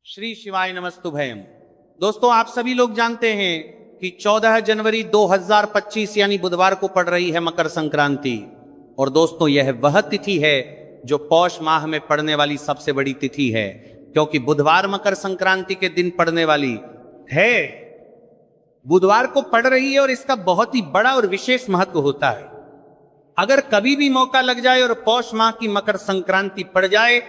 श्री शिवाय नमस्तुभयम। दोस्तों, आप सभी लोग जानते हैं कि 14 जनवरी 2025 यानी बुधवार को पड़ रही है मकर संक्रांति। और दोस्तों, यह वह तिथि है जो पौष माह में पड़ने वाली सबसे बड़ी तिथि है, क्योंकि बुधवार मकर संक्रांति के दिन पड़ने वाली है, बुधवार को पड़ रही है और इसका बहुत ही बड़ा और विशेष महत्व होता है। अगर कभी भी मौका लग जाए और पौष माह की मकर संक्रांति पड़ जाए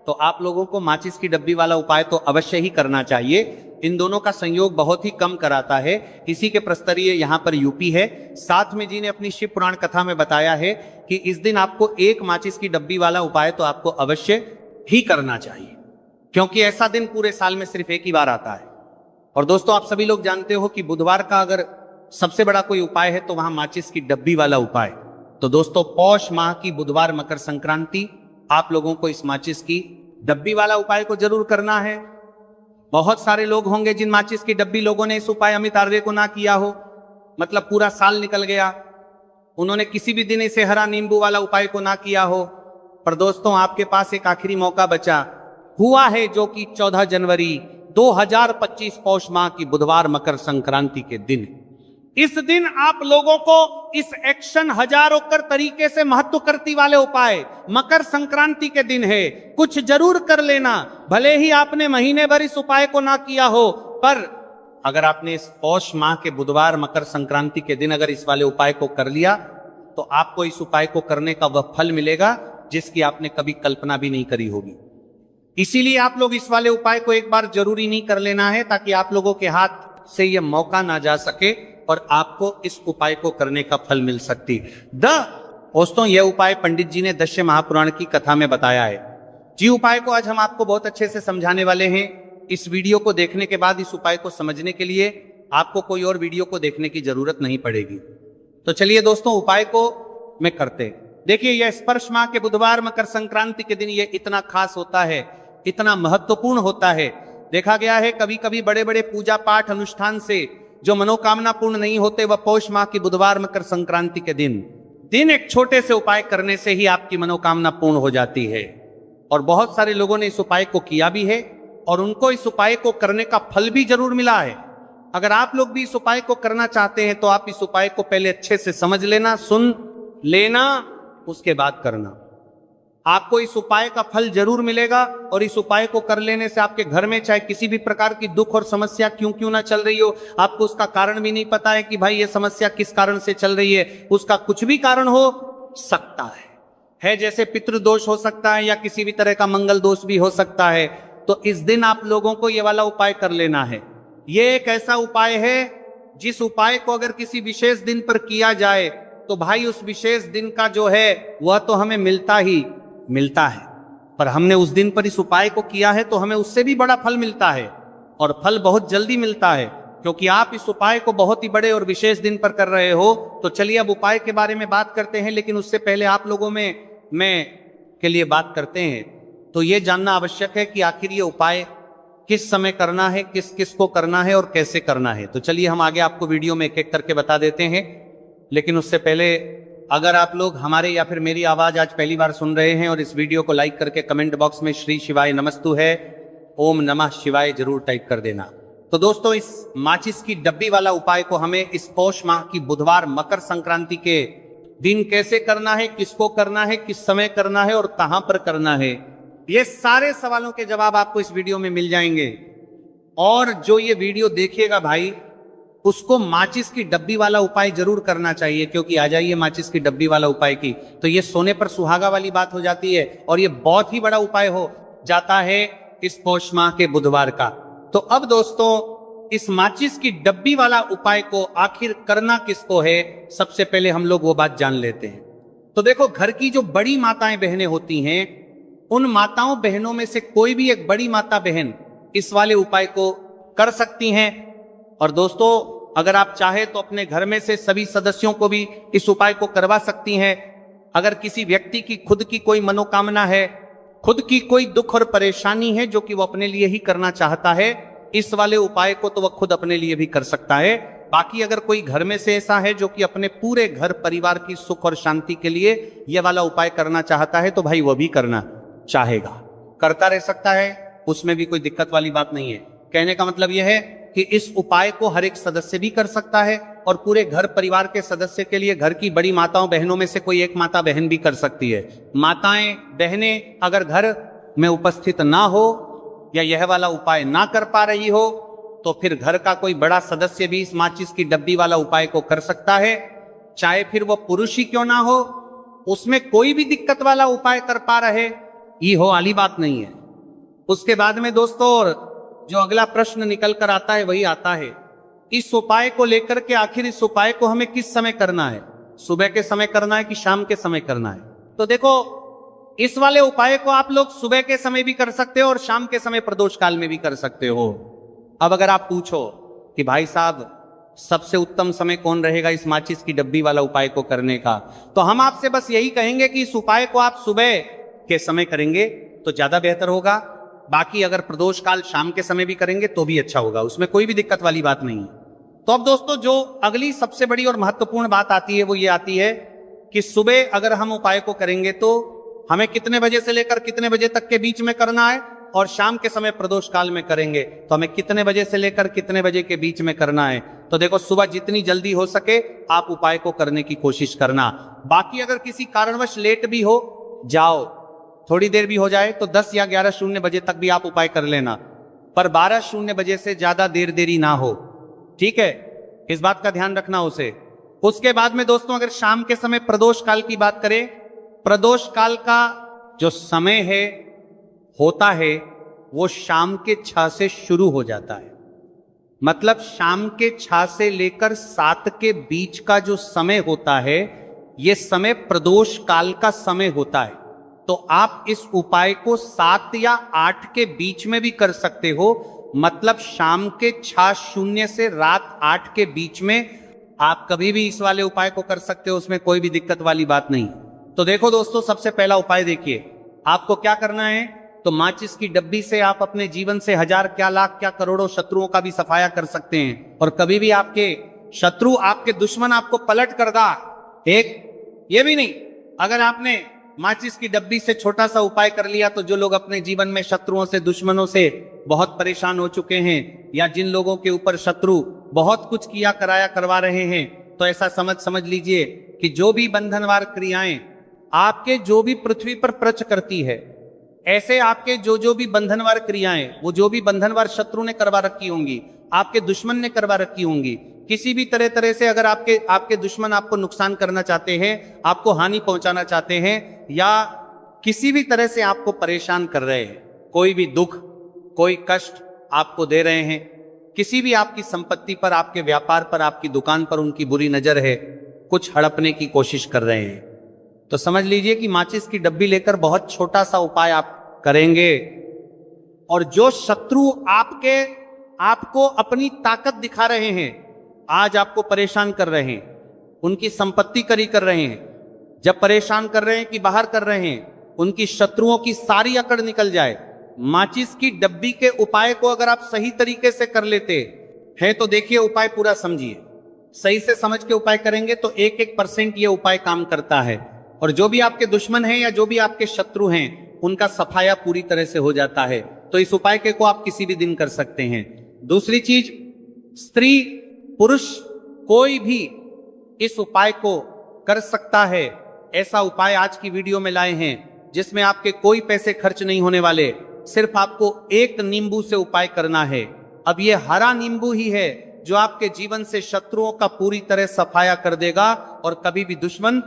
तो आप लोगों को माचिस की डब्बी वाला उपाय तो अवश्य ही करना चाहिए। इन दोनों का संयोग बहुत ही कम कराता है। इसी के प्रस्तरीय यहाँ पर यूपी है। साथ में जी ने अपनी शिव पुराण कथा में बताया है कि इस दिन आपको एक माचिस की डब्बी वाला उपाय तो आपको अवश्य ही करना चाहिए, क्योंकि ऐसा दिन पूरे साल में सिर्फ एक ही बार आता है। और दोस्तों, आप सभी लोग जानते हो कि बुधवार का अगर सबसे बड़ा कोई उपाय है तो वहां माचिस की डब्बी वाला उपाय। तो दोस्तों, पौष माह की बुधवार मकर संक्रांति आप लोगों को इस माचिस की डब्बी वाला उपाय को जरूर करना है। बहुत सारे लोग होंगे जिन माचिस की डब्बी लोगों ने इस उपाय अमित आर्य को ना किया हो, मतलब पूरा साल निकल गया, उन्होंने किसी भी दिन इसे हरा नींबू वाला उपाय को ना किया हो। पर दोस्तों, आपके पास एक आखिरी मौका बचा हुआ है, जो कि 14 जनवरी 2025 पौष माह की बुधवार मकर संक्रांति के दिन। इस दिन आप लोगों को इस एक्शन हजारों कर तरीके से महत्व करती वाले उपाय मकर संक्रांति के दिन है, कुछ जरूर कर लेना। भले ही आपने महीने भर इस उपाय को ना किया हो, पर अगर आपने इस पौष माह के बुधवार मकर संक्रांति के दिन अगर इस वाले उपाय को कर लिया तो आपको इस उपाय को करने का वह फल मिलेगा जिसकी आपने कभी कल्पना भी नहीं करी होगी। इसीलिए आप लोग इस वाले उपाय को एक बार जरूरी नहीं कर लेना है, ताकि आप लोगों के हाथ से यह मौका ना जा सके और आपको इस उपाय को करने का फल मिल सकती। दोस्तों, यह उपाय पंडित जी ने दश्य महापुराण की कथा में बताया है जी। उपाय को आज हम आपको बहुत अच्छे से समझाने वाले हैं। इस वीडियो को देखने के बाद इस उपाय को समझने के लिए आपको कोई और वीडियो को देखने की जरूरत नहीं पड़ेगी। तो चलिए दोस्तों, उपाय को मैं करते। देखिए, यह स्पर्श माह के बुधवार मकर संक्रांति के दिन यह इतना खास होता है, इतना महत्वपूर्ण होता है। देखा गया है कभी कभी बड़े बड़े पूजा पाठ अनुष्ठान से जो मनोकामना पूर्ण नहीं होते, वह पौष माह की बुधवार मकर संक्रांति के दिन एक छोटे से उपाय करने से ही आपकी मनोकामना पूर्ण हो जाती है। और बहुत सारे लोगों ने इस उपाय को किया भी है और उनको इस उपाय को करने का फल भी जरूर मिला है। अगर आप लोग भी इस उपाय को करना चाहते हैं तो आप इस उपाय को पहले अच्छे से समझ लेना, सुन लेना, उसके बाद करना। आपको इस उपाय का फल जरूर मिलेगा। और इस उपाय को कर लेने से आपके घर में चाहे किसी भी प्रकार की दुख और समस्या क्यों ना चल रही हो, आपको उसका कारण भी नहीं पता है कि भाई ये समस्या किस कारण से चल रही है, उसका कुछ भी कारण हो सकता है जैसे पितृदोष हो सकता है या किसी भी तरह का मंगल दोष भी हो सकता है। तो इस दिन आप लोगों को ये वाला उपाय कर लेना है। ये एक ऐसा उपाय है जिस उपाय को अगर किसी विशेष दिन पर किया जाए तो भाई उस विशेष दिन का जो है वह तो हमें मिलता है, पर हमने उस दिन पर इस उपाय को किया है तो हमें उससे भी बड़ा फल मिलता है, और फल बहुत जल्दी मिलता है, क्योंकि आप इस उपाय को बहुत ही बड़े और विशेष दिन पर कर रहे हो। तो चलिए अब उपाय के बारे में बात करते हैं, लेकिन उससे पहले आप लोगों में के लिए बात करते हैं तो यह जानना आवश्यक है कि आखिर ये उपाय किस समय करना है, किस किस को करना है और कैसे करना है। तो चलिए हम आगे आपको वीडियो में एक एक करके बता देते हैं। लेकिन उससे पहले अगर आप लोग हमारे या फिर मेरी आवाज आज पहली बार सुन रहे हैं और इस वीडियो को लाइक करके कमेंट बॉक्स में श्री शिवाय नमस्तु है, ओम नमः शिवाय जरूर टाइप कर देना। तो दोस्तों, इस माचिस की डब्बी वाला उपाय को हमें इस पौष माह की बुधवार मकर संक्रांति के दिन कैसे करना है, किसको करना है, किस समय करना है और कहां पर करना है, ये सारे सवालों के जवाब आपको इस वीडियो में मिल जाएंगे। और जो ये वीडियो देखिएगा भाई, उसको माचिस की डब्बी वाला उपाय जरूर करना चाहिए, क्योंकि आ जाइए माचिस की डब्बी वाला उपाय की तो ये सोने पर सुहागा वाली बात हो जाती है और ये बहुत ही बड़ा उपाय हो जाता है इस पौष माह के बुधवार का। तो अब दोस्तों, इस माचिस की डब्बी वाला उपाय को आखिर करना किसको है, सबसे पहले हम लोग वो बात जान लेते हैं। तो देखो, घर की जो बड़ी माताएं बहनें होती हैं, उन माताओं बहनों में से कोई भी एक बड़ी माता बहन इस वाले उपाय को कर सकती हैं। और दोस्तों, अगर आप चाहे तो अपने घर में से सभी सदस्यों को भी इस उपाय को करवा सकती हैं। अगर किसी व्यक्ति की खुद की कोई मनोकामना है, खुद की कोई दुख और परेशानी है जो कि वो अपने लिए ही करना चाहता है, इस वाले उपाय को तो वह खुद अपने लिए भी कर सकता है। बाकी अगर कोई घर में से ऐसा है जो कि अपने पूरे घर परिवार की सुख और शांति के लिए यह वाला उपाय करना चाहता है, तो भाई वह भी करना चाहेगा, करता रह सकता है। उसमें भी कोई दिक्कत वाली बात नहीं है। कहने का मतलब यह है कि इस उपाय को हर एक सदस्य भी कर सकता है और पूरे घर परिवार के सदस्य के लिए घर की बड़ी माताओं बहनों में से कोई एक माता बहन भी कर सकती है। माताएं बहनें अगर घर में उपस्थित ना हो या यह वाला उपाय ना कर पा रही हो तो फिर घर का कोई बड़ा सदस्य भी इस माचिस की डब्बी वाला उपाय को कर सकता है, चाहे फिर वो पुरुष ही क्यों ना हो, उसमें कोई भी दिक्कत वाला उपाय कर पा रहे ये हो वाली बात नहीं है। उसके बाद में दोस्तों जो अगला प्रश्न निकल कर आता है वही आता है, इस उपाय को लेकर के आखिर इस उपाय को हमें किस समय करना है, सुबह के समय करना है कि शाम के समय करना है। तो देखो इस वाले उपाय को आप लोग सुबह के समय भी कर सकते हो और शाम के समय प्रदोष काल में भी कर सकते हो। अब अगर आप पूछो कि भाई साहब सबसे उत्तम समय कौन रहेगा इस माचिस की डब्बी वाला उपाय को करने का, तो हम आपसे बस यही कहेंगे कि इस उपाय को आप सुबह के समय करेंगे तो ज्यादा बेहतर होगा। बाकी अगर प्रदोष काल शाम के समय भी करेंगे तो भी अच्छा होगा, उसमें कोई भी दिक्कत वाली बात नहीं है। तो अब दोस्तों जो अगली सबसे बड़ी और महत्वपूर्ण बात आती है वो ये आती है कि सुबह अगर हम उपाय को करेंगे तो हमें कितने बजे से लेकर कितने बजे तक के बीच में करना है, और शाम के समय प्रदोष काल में करेंगे तो हमें कितने बजे से लेकर कितने बजे के बीच में करना है। तो देखो सुबह जितनी जल्दी हो सके आप उपाय को करने की कोशिश करना। बाकी अगर किसी कारणवश लेट भी हो जाओ, थोड़ी देर भी हो जाए तो 10 या 11:00 बजे तक भी आप उपाय कर लेना, पर 12:00 बजे से ज्यादा देरी ना हो, ठीक है, इस बात का ध्यान रखना उसे। उसके बाद में दोस्तों अगर शाम के समय प्रदोष काल की बात करें, प्रदोष काल का जो समय है होता है वो शाम के 6 से शुरू हो जाता है। मतलब शाम के 6 से लेकर 7 के बीच का जो समय होता है ये समय प्रदोष काल का समय होता है। तो आप इस उपाय को 7 या 8 के बीच में भी कर सकते हो, मतलब शाम के 6:00 से रात 8 के बीच में आप कभी भी इस वाले उपाय को कर सकते हो, उसमें कोई भी दिक्कत वाली बात नहीं। तो देखो दोस्तों सबसे पहला उपाय देखिए, आपको क्या करना है, तो माचिस की डब्बी से आप अपने जीवन से हजार क्या लाख क्या करोड़ों शत्रुओं का भी सफाया कर सकते हैं। और कभी भी आपके शत्रु आपके दुश्मन आपको पलट कर दा, एक ये भी नहीं, अगर आपने माचिस की डब्बी से छोटा सा उपाय कर लिया तो जो लोग अपने जीवन में शत्रुओं से दुश्मनों से बहुत परेशान हो चुके हैं या जिन लोगों के ऊपर शत्रु बहुत कुछ किया कराया करवा रहे हैं, तो ऐसा समझ लीजिए कि जो भी बंधनवार क्रियाएं आपके जो भी पृथ्वी पर प्रच करती है, ऐसे आपके जो भी बंधनवार क्रियाएं वो जो भी बंधनवार शत्रु ने करवा रखी होंगी, आपके दुश्मन ने करवा रखी होंगी, किसी भी तरह से अगर आपके दुश्मन आपको नुकसान करना चाहते हैं, आपको हानि पहुंचाना चाहते हैं या किसी भी तरह से आपको परेशान कर रहे हैं, कोई भी दुख कोई कष्ट आपको दे रहे हैं, किसी भी आपकी संपत्ति पर, आपके व्यापार पर, आपकी दुकान पर उनकी बुरी नजर है, कुछ हड़पने की कोशिश कर रहे हैं, तो समझ लीजिए कि माचिस की डब्बी लेकर बहुत छोटा सा उपाय आप करेंगे और जो शत्रु आपको अपनी ताकत दिखा रहे हैं, आज आपको परेशान कर रहे हैं, उनकी संपत्ति करी कर रहे हैं, जब परेशान कर रहे हैं कि बाहर कर रहे हैं, उनकी शत्रुओं की सारी अकड़ निकल जाए। माचिस की डब्बी के उपाय को अगर आप सही तरीके से कर लेते हैं तो देखिए उपाय पूरा समझिए, सही से समझ के उपाय करेंगे तो 1% ये उपाय काम करता है और जो भी आपके दुश्मन हैं या जो भी आपके शत्रु हैं उनका सफाया पूरी तरह से हो जाता है। तो इस उपाय को आप किसी भी दिन कर सकते हैं। दूसरी चीज, स्त्री पुरुष कोई भी इस उपाय को कर सकता है। ऐसा उपाय आज की वीडियो में लाए हैं जिसमें आपके कोई पैसे खर्च नहीं होने वाले, सिर्फ आपको एक नींबू से उपाय करना है। अब ये हरा नींबू ही है जो आपके जीवन से शत्रुओं का पूरी तरह सफाया कर देगा और कभी भी दुश्मन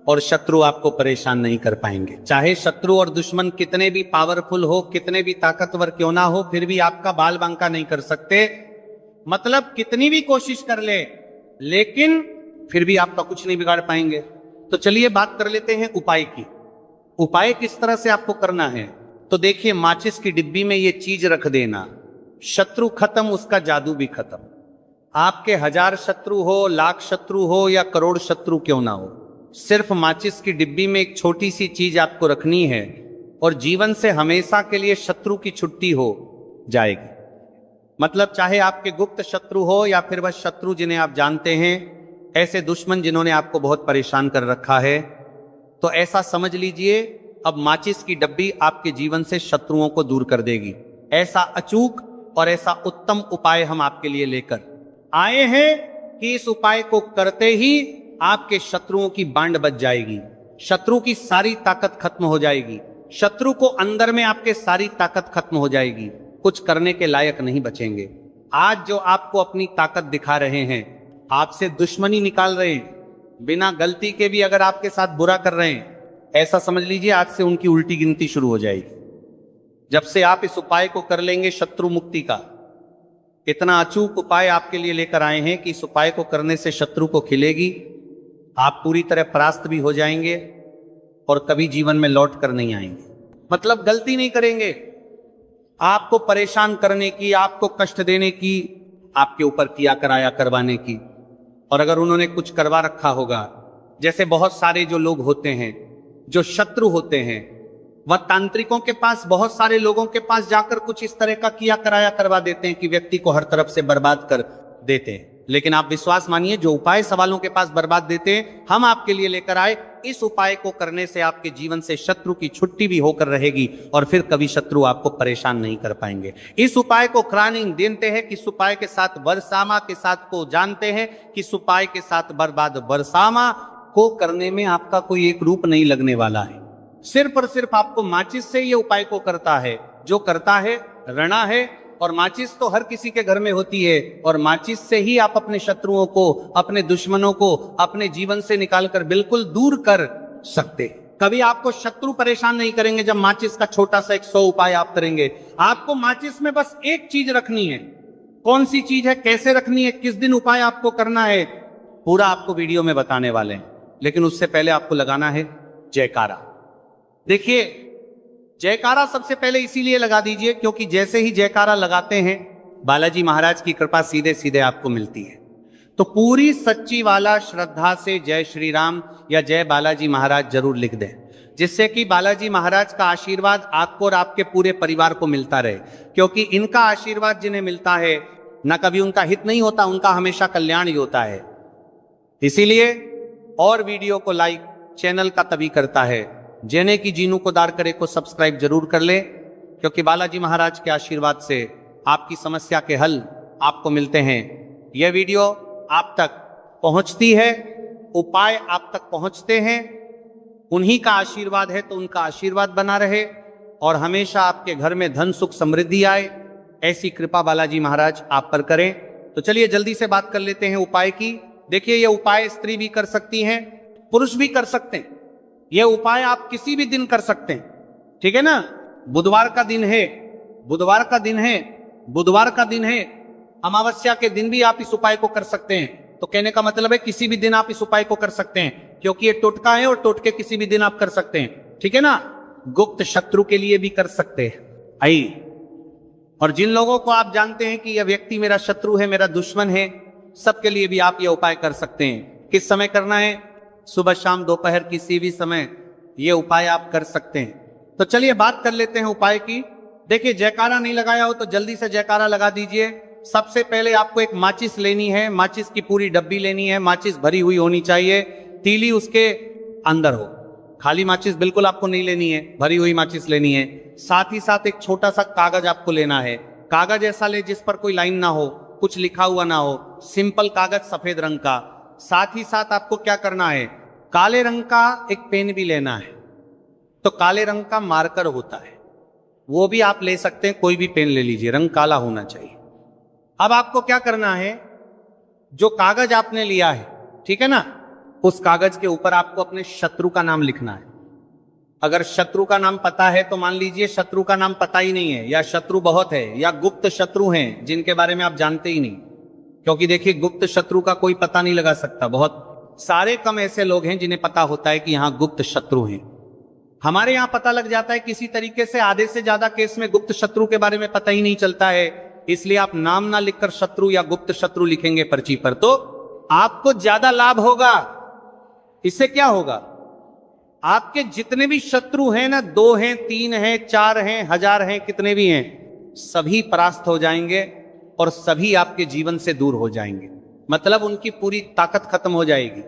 और शत्रु आपको परेशान नहीं कर पाएंगे। चाहे शत्रु और दुश्मन कितने भी पावरफुल हो, कितने भी ताकतवर क्यों ना हो, फिर भी आपका बाल बांका नहीं कर सकते। मतलब कितनी भी कोशिश कर ले लेकिन फिर भी आपका कुछ नहीं बिगाड़ पाएंगे। तो चलिए बात कर लेते हैं उपाय की। उपाय किस तरह से आपको करना है, तो देखिए माचिस की डिब्बी में ये चीज रख देना, शत्रु खत्म उसका जादू भी खत्म। आपके 1000 शत्रु हो, लाख शत्रु हो या करोड़ शत्रु क्यों ना हो, सिर्फ माचिस की डिब्बी में एक छोटी सी चीज आपको रखनी है और जीवन से हमेशा के लिए शत्रु की छुट्टी हो जाएगी। मतलब चाहे आपके गुप्त शत्रु हो या फिर वह शत्रु जिन्हें आप जानते हैं, ऐसे दुश्मन जिन्होंने आपको बहुत परेशान कर रखा है, तो ऐसा समझ लीजिए अब माचिस की डब्बी आपके जीवन से शत्रुओं को दूर कर देगी। ऐसा अचूक और ऐसा उत्तम उपाय हम आपके लिए लेकर आए हैं कि इस उपाय को करते ही आपके शत्रुओं की बांड बच जाएगी, शत्रु की सारी ताकत खत्म हो जाएगी, शत्रु को अंदर में आपके सारी ताकत खत्म हो जाएगी, कुछ करने के लायक नहीं बचेंगे। आज जो आपको अपनी ताकत दिखा रहे हैं, आपसे दुश्मनी निकाल रहे हैं, बिना गलती के भी अगर आपके साथ बुरा कर रहे हैं, ऐसा समझ लीजिए आज से उनकी उल्टी गिनती शुरू हो जाएगी। जब से आप इस उपाय को कर लेंगे शत्रु मुक्ति का, इतना अचूक उपाय आपके लिए लेकर आए हैं कि इस उपाय को करने से शत्रु को खिलेगी, आप पूरी तरह परास्त भी हो जाएंगे और कभी जीवन में लौट कर नहीं आएंगे। मतलब गलती नहीं करेंगे, आपको परेशान करने की, आपको कष्ट देने की, आपके ऊपर किया कराया करवाने की। और अगर उन्होंने कुछ करवा रखा होगा, जैसे बहुत सारे जो लोग होते हैं जो शत्रु होते हैं, वह तांत्रिकों के पास, बहुत सारे लोगों के पास जाकर कुछ इस तरह का किया कराया करवा देते हैं कि व्यक्ति को हर तरफ से बर्बाद कर देते हैं। लेकिन आप विश्वास मानिए, जो उपाय सवालों के पास बर्बाद देते हैं, हम आपके लिए लेकर आए। इस उपाय को करने से आपके जीवन से शत्रु की छुट्टी भी होकर रहेगी और फिर कभी शत्रु आपको परेशान नहीं कर पाएंगे। इस उपाय को क्रॉनिंग देते हैं, किस उपाय के साथ बरसामा के साथ को जानते हैं, किस उपाय के साथ बर्बाद बरसामा को करने में आपका कोई एक रूप नहीं लगने वाला है। सिर्फ और सिर्फ आपको माचिस से ये उपाय को करता है, जो करता है रणा है। और माचिस तो हर किसी के घर में होती है, और माचिस से ही आप अपने शत्रुओं को, अपने दुश्मनों को अपने जीवन से निकालकर बिल्कुल दूर कर सकते। कभी आपको शत्रु परेशान नहीं करेंगे जब माचिस का छोटा सा 100 उपाय आप करेंगे। आपको माचिस में बस एक चीज रखनी है। कौन सी चीज है, कैसे रखनी है, किस दिन उपाय आपको करना है, पूरा आपको वीडियो में बताने वाले हैं। लेकिन उससे पहले आपको लगाना है जयकारा। देखिए, जयकारा सबसे पहले इसीलिए लगा दीजिए क्योंकि जैसे ही जयकारा लगाते हैं, बालाजी महाराज की कृपा सीधे सीधे आपको मिलती है। तो पूरी सच्ची वाला श्रद्धा से जय श्री राम या जय बालाजी महाराज जरूर लिख दें, जिससे कि बालाजी महाराज का आशीर्वाद आपको और आपके पूरे परिवार को मिलता रहे। क्योंकि इनका आशीर्वाद जिन्हें मिलता है, ना कभी उनका हित नहीं होता, उनका हमेशा कल्याण ही होता है। इसीलिए और वीडियो को लाइक चैनल का तभी करता है जेने की जीनू को दार करे को सब्सक्राइब जरूर कर ले, क्योंकि बालाजी महाराज के आशीर्वाद से आपकी समस्या के हल आपको मिलते हैं। यह वीडियो आप तक पहुंचती है, उपाय आप तक पहुंचते हैं, उन्हीं का आशीर्वाद है, तो उनका आशीर्वाद बना रहे और हमेशा आपके घर में धन सुख समृद्धि आए, ऐसी कृपा बालाजी महाराज आप पर करें। तो चलिए जल्दी से बात कर लेते हैं उपाय की। देखिए, यह उपाय स्त्री भी कर सकती हैं, पुरुष भी कर सकते हैं। यह उपाय आप किसी भी दिन कर सकते हैं, ठीक है ना। बुधवार का दिन है, बुधवार का दिन है, बुधवार का दिन है, अमावस्या के दिन भी आप इस उपाय को कर सकते हैं। तो कहने का मतलब है किसी भी दिन आप इस उपाय को कर सकते हैं, क्योंकि ये टोटका है और टोटके किसी भी दिन आप कर सकते हैं, ठीक है ना। गुप्त शत्रु के लिए भी कर सकते हैं। आई, और जिन लोगों को आप जानते हैं कि यह व्यक्ति मेरा शत्रु है, मेरा दुश्मन है, सबके लिए भी आप यह उपाय कर सकते हैं। किस समय करना है? सुबह शाम दोपहर किसी भी समय ये उपाय आप कर सकते हैं। तो चलिए बात कर लेते हैं उपाय की। देखिए, जयकारा नहीं लगाया हो तो जल्दी से जयकारा लगा दीजिए। सबसे पहले आपको एक माचिस लेनी है, माचिस की पूरी डब्बी लेनी है, माचिस भरी हुई होनी चाहिए, तीली उसके अंदर हो। खाली माचिस बिल्कुल आपको नहीं लेनी है, भरी हुई माचिस लेनी है। साथ ही साथ एक छोटा सा कागज आपको लेना है। कागज ऐसा ले जिस पर कोई लाइन ना हो, कुछ लिखा हुआ ना हो, सिंपल कागज सफेद रंग का। साथ ही साथ आपको क्या करना है, काले रंग का एक पेन भी लेना है। तो काले रंग का मार्कर होता है, वो भी आप ले सकते हैं, कोई भी पेन ले लीजिए, रंग काला होना चाहिए। अब आपको क्या करना है, जो कागज आपने लिया है, ठीक है ना, उस कागज के ऊपर आपको अपने शत्रु का नाम लिखना है। अगर शत्रु का नाम पता है तो मान लीजिए शत्रु का नाम पता ही नहीं है, या शत्रु बहुत है, या गुप्त शत्रु हैं जिनके बारे में आप जानते ही नहीं। क्योंकि देखिए, गुप्त शत्रु का कोई पता नहीं लगा सकता, बहुत सारे कम ऐसे लोग हैं जिन्हें पता होता है कि यहां गुप्त शत्रु हैं। हमारे यहां पता लग जाता है किसी तरीके से, आधे से ज्यादा केस में गुप्त शत्रु के बारे में पता ही नहीं चलता है। इसलिए आप नाम ना लिखकर शत्रु या गुप्त शत्रु लिखेंगे पर्ची पर, तो आपको ज्यादा लाभ होगा। इससे क्या होगा, आपके जितने भी शत्रु हैं ना, 2 हैं, 3 हैं, 4 हैं, 1000 हैं, कितने भी हैं, सभी परास्त हो जाएंगे और सभी आपके जीवन से दूर हो जाएंगे। मतलब उनकी पूरी ताकत खत्म हो जाएगी,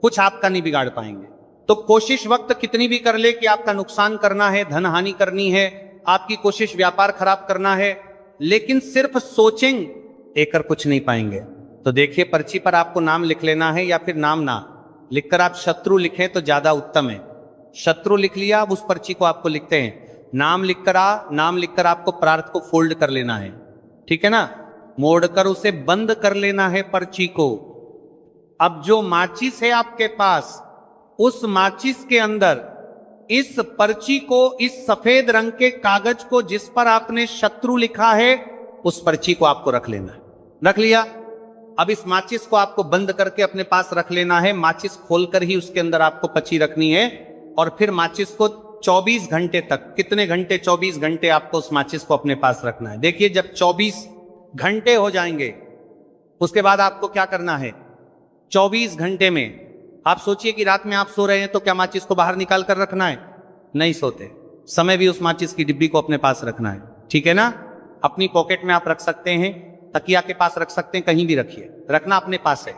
कुछ आपका नहीं बिगाड़ पाएंगे। तो कोशिश वक्त कितनी भी कर ले कि आपका नुकसान करना है, धन हानि करनी है, आपकी कोशिश व्यापार खराब करना है, लेकिन सिर्फ सोचेंगे कर कुछ नहीं पाएंगे। तो देखिए, पर्ची पर आपको नाम लिख लेना है, या फिर नाम ना लिखकर आप शत्रु लिखें तो ज्यादा उत्तम है। शत्रु लिख लिया, अब उस पर्ची को आपको लिखते हैं, नाम लिखकर आपको पदार्थ को फोल्ड कर लेना है, ठीक है ना, मोड़कर उसे बंद कर लेना है पर्ची को। अब जो माचिस है आपके पास, उस माचिस के अंदर इस पर्ची को, इस सफेद रंग के कागज को जिस पर आपने शत्रु लिखा है, उस पर्ची को आपको रख लेना है। रख लिया। अब इस माचिस को आपको बंद करके अपने पास रख लेना है। माचिस खोलकर ही उसके अंदर आपको पर्ची रखनी है, और फिर माचिस को 24 घंटे तक, कितने घंटे, 24 घंटे आपको उस माचिस को अपने पास रखना है। देखिए, जब 24 घंटे हो जाएंगे, उसके बाद आपको क्या करना है। 24 घंटे में आप सोचिए कि रात में आप सो रहे हैं, तो क्या माचिस को बाहर निकाल कर रखना है? नहीं सोते समय भी उस माचिस की डिब्बी को अपने पास रखना है, ठीक है ना। अपनी पॉकेट में आप रख सकते हैं, तकिया के पास रख सकते हैं, कहीं भी रखिए, रखना अपने पास है।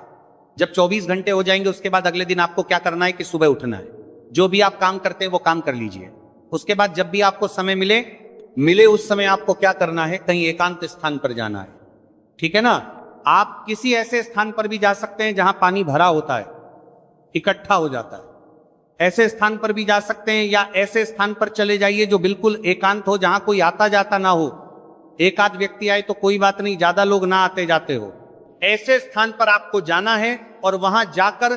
जब 24 घंटे हो जाएंगे, उसके बाद अगले दिन आपको क्या करना है कि सुबह उठना है, जो भी आप काम करते हैं वो काम कर लीजिए। उसके बाद जब भी आपको समय मिले उस समय आपको क्या करना है, कहीं एकांत स्थान पर जाना है, ठीक है ना। आप किसी ऐसे स्थान पर भी जा सकते हैं जहां पानी भरा होता है, इकट्ठा हो जाता है, ऐसे स्थान पर भी जा सकते हैं, या ऐसे स्थान पर चले जाइए जो बिल्कुल एकांत हो, जहां कोई आता जाता ना हो। एक आध व्यक्ति आए तो कोई बात नहीं, ज्यादा लोग ना आते जाते हो। ऐसे स्थान पर आपको जाना है, और वहां जाकर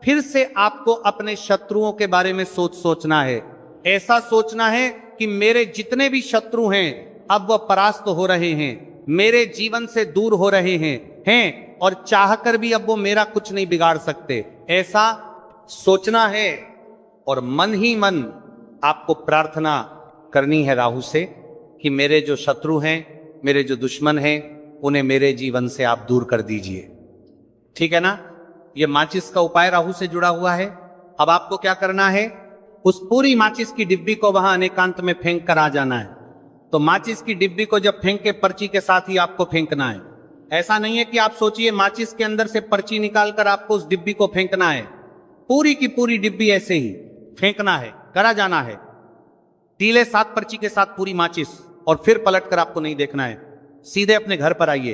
फिर से आपको अपने शत्रुओं के बारे में सोचना है। ऐसा सोचना है कि मेरे जितने भी शत्रु हैं, अब वह परास्त हो रहे हैं, मेरे जीवन से दूर हो रहे हैं, और चाहकर भी अब वो मेरा कुछ नहीं बिगाड़ सकते। ऐसा सोचना है, और मन ही मन आपको प्रार्थना करनी है राहु से कि मेरे जो शत्रु हैं, मेरे जो दुश्मन हैं, उन्हें मेरे जीवन से आप दूर कर दीजिए, ठीक है ना। ये माचिस का उपाय राहु से जुड़ा हुआ है। अब आपको क्या करना है, उस पूरी माचिस की डिब्बी को वहां अनेकांत में फेंक कर आ जाना है। तो माचिस की डिब्बी को जब फेंक के, पर्ची के साथ ही आपको फेंकना है। ऐसा नहीं है कि आप सोचिए माचिस के अंदर से पर्ची निकालकर आपको उस डिब्बी को फेंकना है। पूरी की पूरी डिब्बी ऐसे ही फेंकना है, करा जाना है। तीले 7 पर्ची के साथ पूरी माचिस, और फिर पलटकर आपको नहीं देखना है। सीधे अपने घर पर आइए,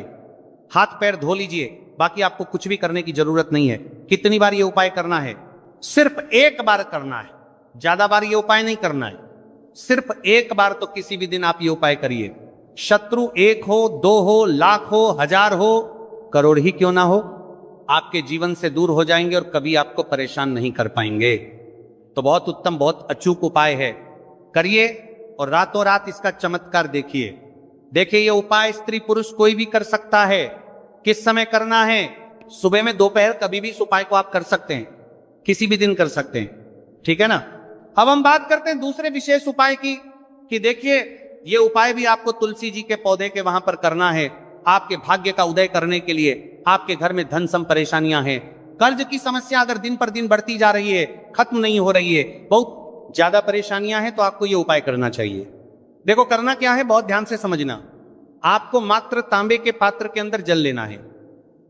हाथ पैर धो लीजिए, बाकी आपको कुछ भी करने की जरूरत नहीं है। कितनी बार ये उपाय करना है? सिर्फ एक बार करना है, ज्यादा बार ये उपाय नहीं करना है। सिर्फ एक बार तो किसी भी दिन आप ये उपाय करिए। शत्रु 1 हो, 2 हो, लाख हो, 1000 हो, करोड़ ही क्यों ना हो, आपके जीवन से दूर हो जाएंगे और कभी आपको परेशान नहीं कर पाएंगे। तो बहुत उत्तम, बहुत अचूक उपाय है, करिए और रातों रात इसका चमत्कार देखिए। देखिए, ये उपाय स्त्री पुरुष कोई भी कर सकता है। किस समय करना है? सुबह में, दोपहर, कभी भी इस उपाय को आप कर सकते हैं, किसी भी दिन कर सकते हैं, ठीक है ना। अब हम बात करते हैं दूसरे विशेष उपाय की, कि देखिए ये उपाय भी आपको तुलसी जी के पौधे के वहां पर करना है, आपके भाग्य का उदय करने के लिए। आपके घर में धन सम परेशानियां हैं, कर्ज की समस्या अगर दिन पर दिन बढ़ती जा रही है, खत्म नहीं हो रही है, बहुत ज्यादा परेशानियां हैं, तो आपको ये उपाय करना चाहिए। देखो करना क्या है, बहुत ध्यान से समझना। आपको मात्र तांबे के पात्र के अंदर जल लेना है,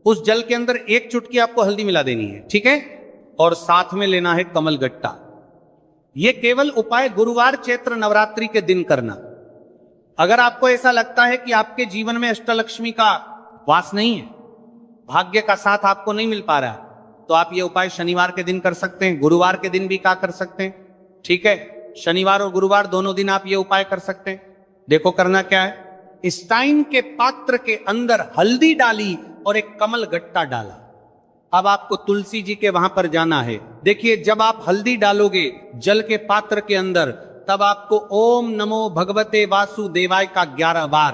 उस जल के अंदर 1 चुटकी आपको हल्दी मिला देनी है, ठीक है, और साथ में लेना है कमल गट्टा। यह केवल उपाय गुरुवार चैत्र नवरात्रि के दिन करना। अगर आपको ऐसा लगता है कि आपके जीवन में अष्टलक्ष्मी का वास नहीं है, भाग्य का साथ आपको नहीं मिल पा रहा, तो आप ये उपाय शनिवार के दिन कर सकते हैं, गुरुवार के दिन भी क्या कर सकते हैं, ठीक है, शनिवार और गुरुवार दोनों दिन आप ये उपाय कर सकते हैं। देखो करना क्या है, स्टाइन के पात्र के अंदर हल्दी डाली और एक कमल गट्टा डाला। अब आपको तुलसी जी के वहां पर जाना है। देखिए, जब आप हल्दी डालोगे जल के पात्र के अंदर, तब आपको ओम नमो भगवते वासुदेवाय का 11 बार